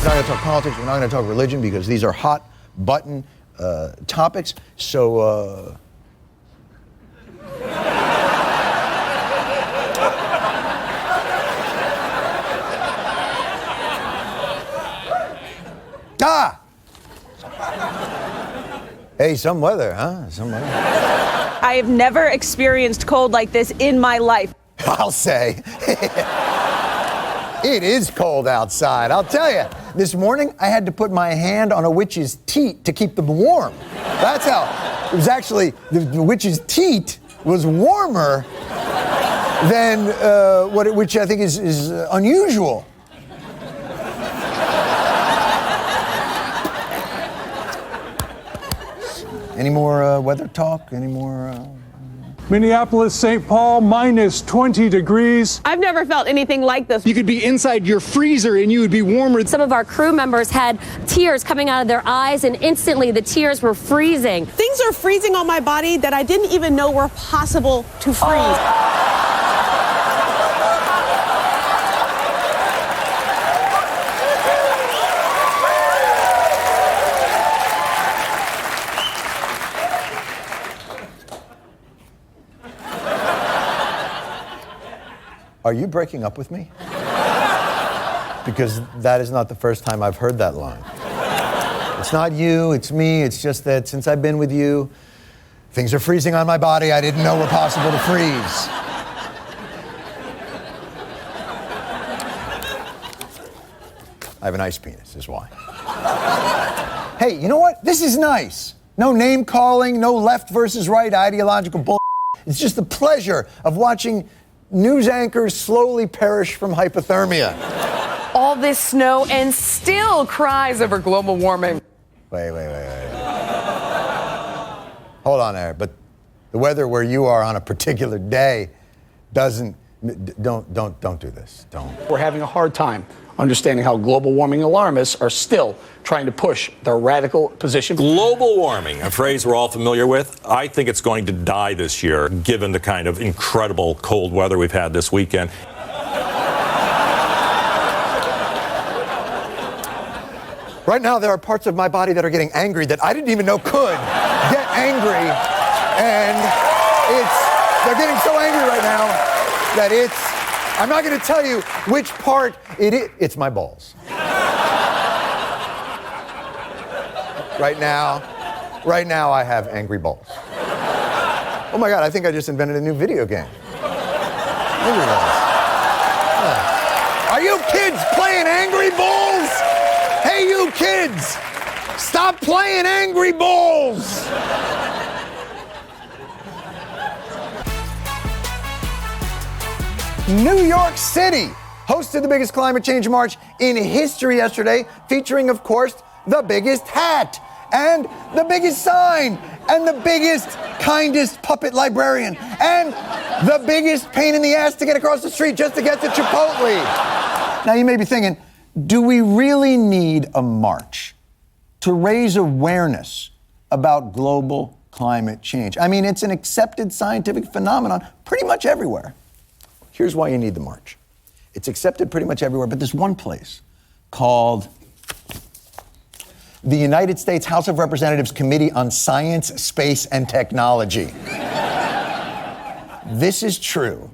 not going to talk politics. We're not going to talk religion because these are hot button topics. So, Hey, some weather, huh? Some weather. I have never experienced cold like this in my life. I'll say. It is cold outside, I'll tell you. This morning, I had to put my hand on a witch's teat to keep them warm. That's how. It was actually, the witch's teat was warmer than which I think is unusual. Any more weather talk? Any more? Minneapolis, St. Paul, minus 20 degrees. I've never felt anything like this. You could be inside your freezer and you would be warmer. Some of our crew members had tears coming out of their eyes, and instantly the tears were freezing. Things are freezing on my body that I didn't even know were possible to freeze. Are you breaking up with me? Because that is not the first time I've heard that line. It's not you, it's me. It's just that since I've been with you, things are freezing on my body I didn't know were possible to freeze. I have an ice penis, is why. Hey, you know what? This is nice. No name calling, no left versus right ideological bull. It's just the pleasure of watching news anchors slowly perish from hypothermia. All this snow and still cries over global warming. Wait. Hold on there, but the weather where you are on a particular day don't do this. Don't. We're having a hard time understanding how global warming alarmists are still trying to push their radical position. Global warming, a phrase we're all familiar with. I think it's going to die this year, given the kind of incredible cold weather we've had this weekend. Right now, there are parts of my body that are getting angry that I didn't even know could get angry. And they're getting so angry right now that I'm not going to tell you which part it is. It's my balls. Right now, I have angry balls. Oh my God, I think I just invented a new video game. Angry balls. Yeah. Are you kids playing Angry Balls? Hey, you kids, stop playing Angry Balls. New York City hosted the biggest climate change march in history yesterday, featuring, of course, the biggest hat and the biggest sign and the biggest, kindest puppet librarian and the biggest pain in the ass to get across the street just to get to Chipotle. Now, you may be thinking, do we really need a march to raise awareness about global climate change? I mean, it's an accepted scientific phenomenon pretty much everywhere. Here's why you need the march. It's accepted pretty much everywhere, but there's one place called the United States House of Representatives Committee on Science, Space, and Technology. This is true.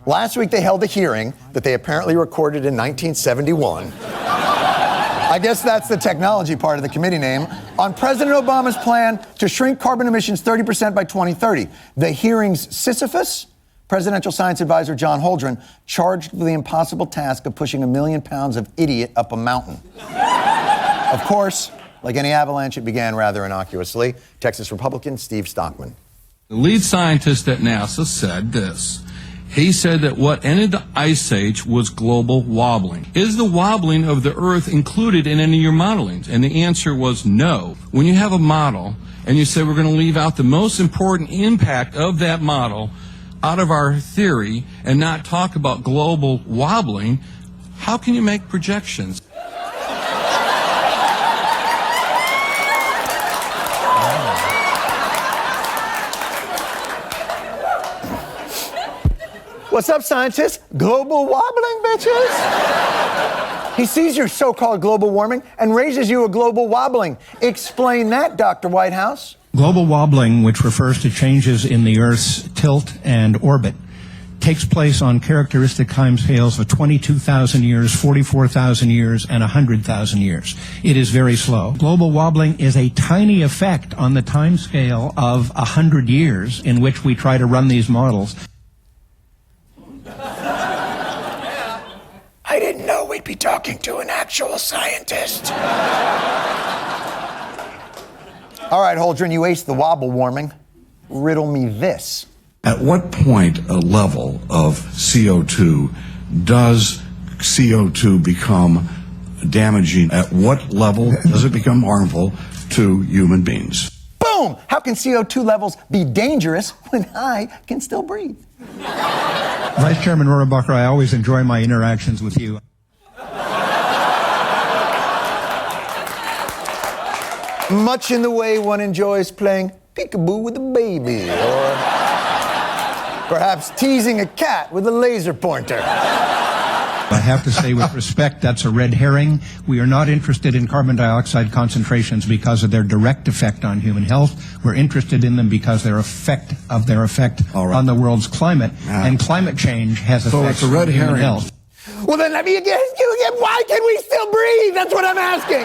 Last week they held a hearing that they apparently recorded in 1971. I guess that's the technology part of the committee name, on President Obama's plan to shrink carbon emissions 30% by 2030. The hearing's Sisyphus, Presidential Science Advisor John Holdren, charged with the impossible task of pushing 1 million pounds of idiot up a mountain. Of course, like any avalanche, it began rather innocuously. Texas Republican Steve Stockman. The lead scientist at NASA said this. He said that what ended the ice age was global wobbling. Is the wobbling of the Earth included in any of your modelings? And the answer was no. When you have a model and you say we're going to leave out the most important impact of that model out of our theory and not talk about global wobbling, how can you make projections? What's up, scientists? Global wobbling, bitches? He sees your so-called global warming and raises you a global wobbling. Explain that, Dr. Whitehouse. Global wobbling, which refers to changes in the Earth's tilt and orbit, takes place on characteristic timescales of 22,000 years, 44,000 years, and 100,000 years. It is very slow. Global wobbling is a tiny effect on the timescale of 100 years in which we try to run these models. I didn't know we'd be talking to an actual scientist. All right, Holdren, you aced the wobble warming. Riddle me this. At what point a level of CO2 does CO2 become damaging? At what level does it become harmful to human beings? Boom! How can CO2 levels be dangerous when I can still breathe? Vice Chairman Rohrabacher, I always enjoy my interactions with you. Much in the way one enjoys playing peekaboo with a baby, or perhaps teasing a cat with a laser pointer. I have to say, with respect, that's a red herring. We are not interested in carbon dioxide concentrations because of their direct effect on human health. We're interested in them because their effect on the world's climate. And climate change has effects on human health. Well, then let me ask you again, why can we still breathe? That's what I'm asking.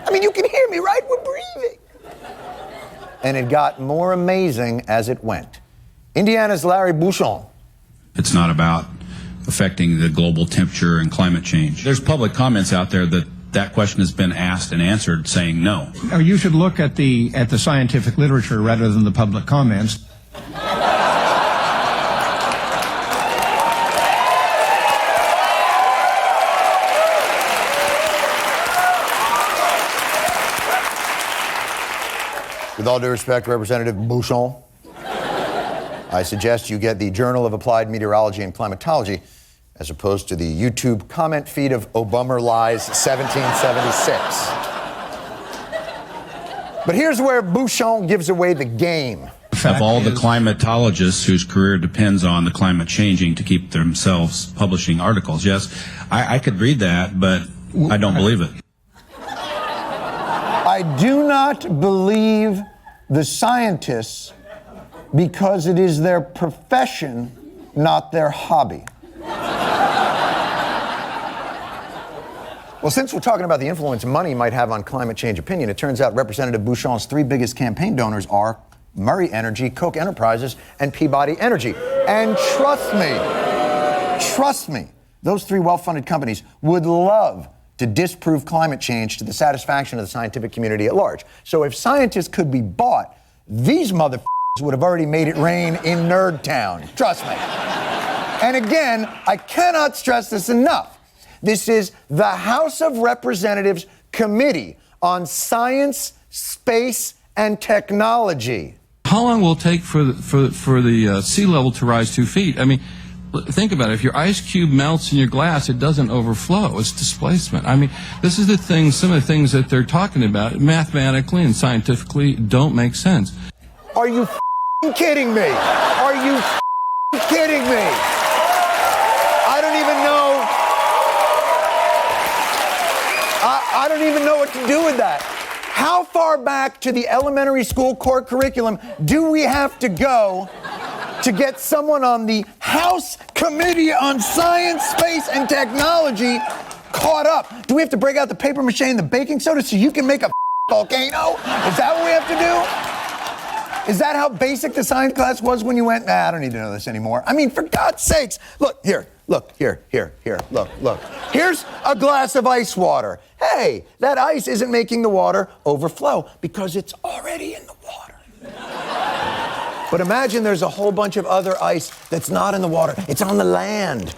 I mean, you can hear me, right? We're breathing. And it got more amazing as it went. Indiana's Larry Bouchon. It's not about affecting the global temperature and climate change. There's public comments out there that question has been asked and answered saying no. You should look at the scientific literature rather than the public comments. With all due respect, Representative Bouchon, I suggest you get the Journal of Applied Meteorology and Climatology as opposed to the YouTube comment feed of Obama Lies 1776. But here's where Bouchon gives away the game. Of all the climatologists whose career depends on the climate changing to keep themselves publishing articles, yes, I could read that, but I don't believe it. I do not believe the scientists because it is their profession, not their hobby. Well, since we're talking about the influence money might have on climate change opinion, it turns out Representative Bouchon's three biggest campaign donors are Murray Energy, Koch Enterprises, and Peabody Energy. And trust me, those three well-funded companies would love to disprove climate change to the satisfaction of the scientific community at large. So if scientists could be bought, these motherfuckers would have already made it rain in Nerd Town. Trust me. And again, I cannot stress this enough. This is the House of Representatives Committee on Science, Space, and Technology. How long will it take for the sea level to rise 2 feet? I mean, think about it. If your ice cube melts in your glass, it doesn't overflow. It's displacement. I mean, this is some of the things that they're talking about mathematically and scientifically don't make sense. Are you kidding me? Are you kidding me? I don't even know what to do with that. How far back to the elementary school core curriculum do we have to go to get someone on the House Committee on Science, Space, and Technology caught up? Do we have to break out the paper mache and the baking soda so you can make a volcano? Is that what we have to do? Is that how basic the science class was when you went, I don't need to know this anymore? I mean, for God's sakes, look. Here's a glass of ice water. Hey, that ice isn't making the water overflow because it's already in the water. But imagine there's a whole bunch of other ice that's not in the water. It's on the land.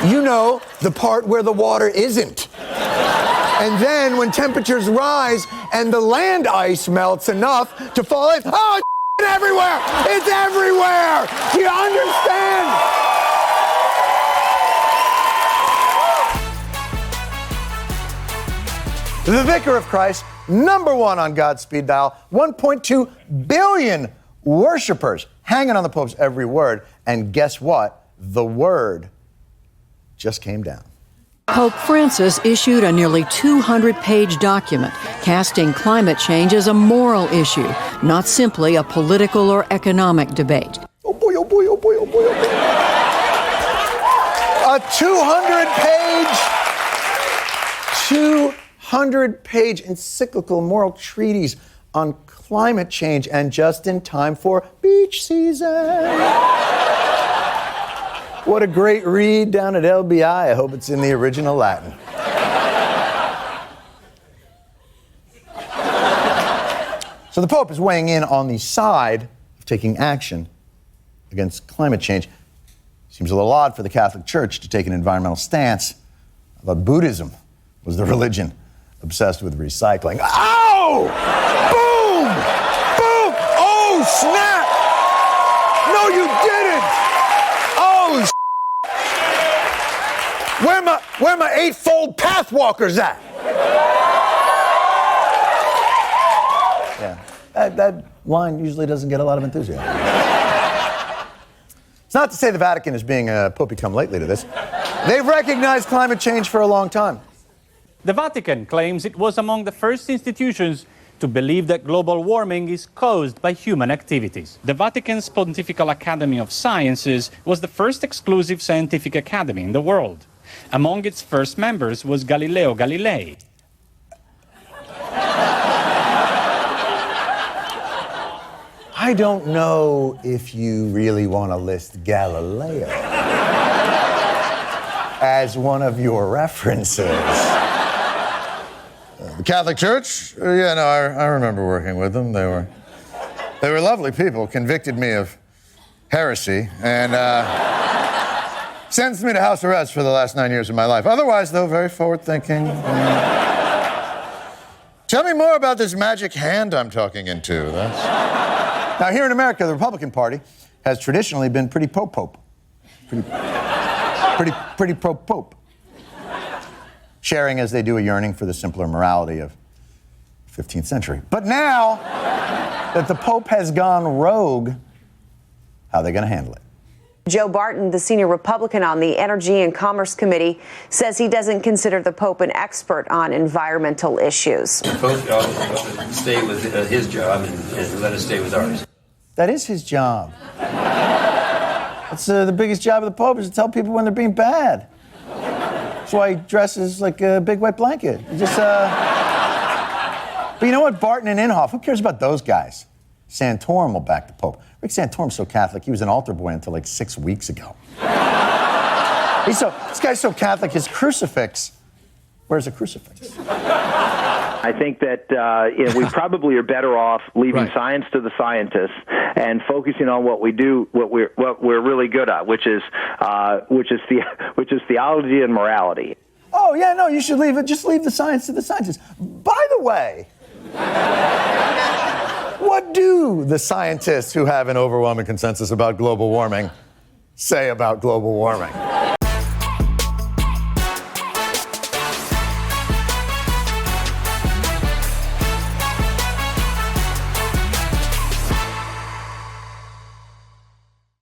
You know, the part where the water isn't. And then when temperatures rise and the land ice melts enough to fall in, oh, it's everywhere! It's everywhere! Do you understand? The Vicar of Christ, #1 on God's speed dial, 1.2 billion worshipers hanging on the Pope's every word. And guess what? The word just came down. Pope Francis issued a nearly 200-page document casting climate change as a moral issue, not simply a political or economic debate. Oh boy, oh boy, oh boy, oh boy, oh boy. A 200-page encyclical moral treatise on climate change, and just in time for beach season. What a great read down at LBI. I hope it's in the original Latin. So the Pope is weighing in on the side of taking action against climate change. Seems a little odd for the Catholic Church to take an environmental stance. I thought Buddhism was the religion obsessed with recycling. Ow! Boom! Boom! Oh, snap! No, you didn't! Oh, where my eightfold pathwalkers at? Yeah, that line usually doesn't get a lot of enthusiasm. It's not to say the Vatican is being popey come lately to this. They've recognized climate change for a long time. The Vatican claims it was among the first institutions to believe that global warming is caused by human activities. The Vatican's Pontifical Academy of Sciences was the first exclusive scientific academy in the world. Among its first members was Galileo Galilei. I don't know if you really want to list Galileo as one of your references. The Catholic Church? Yeah, no, I remember working with them. They were lovely people, convicted me of heresy, and sentenced me to house arrest for the last 9 years of my life. Otherwise, though, very forward-thinking. Tell me more about this magic hand I'm talking into. Now, here in America, the Republican Party has traditionally been pretty pro-pope. Pretty pro-pope. Sharing as they do a yearning for the simpler morality of the 15th century. But now that the Pope has gone rogue, how are they going to handle it? Joe Barton, the senior Republican on the Energy and Commerce Committee, says he doesn't consider the Pope an expert on environmental issues. The Pope ought to stay with his job and let us stay with ours. That is his job. That's the biggest job of the Pope, is to tell people when they're being bad. That's why he dresses like a big wet blanket. He just, But you know what? Barton and Inhofe, who cares about those guys? Santorum will back the Pope. Rick Santorum's so Catholic, he was an altar boy until like 6 weeks ago. This guy's so Catholic, his crucifix. Where's a crucifix? I think that we probably are better off leaving science to the scientists and focusing on what we do, what we're really good at, which is theology and morality. Oh yeah, no, you should leave it. Just leave the science to the scientists. By the way, what do the scientists who have an overwhelming consensus about global warming say about global warming?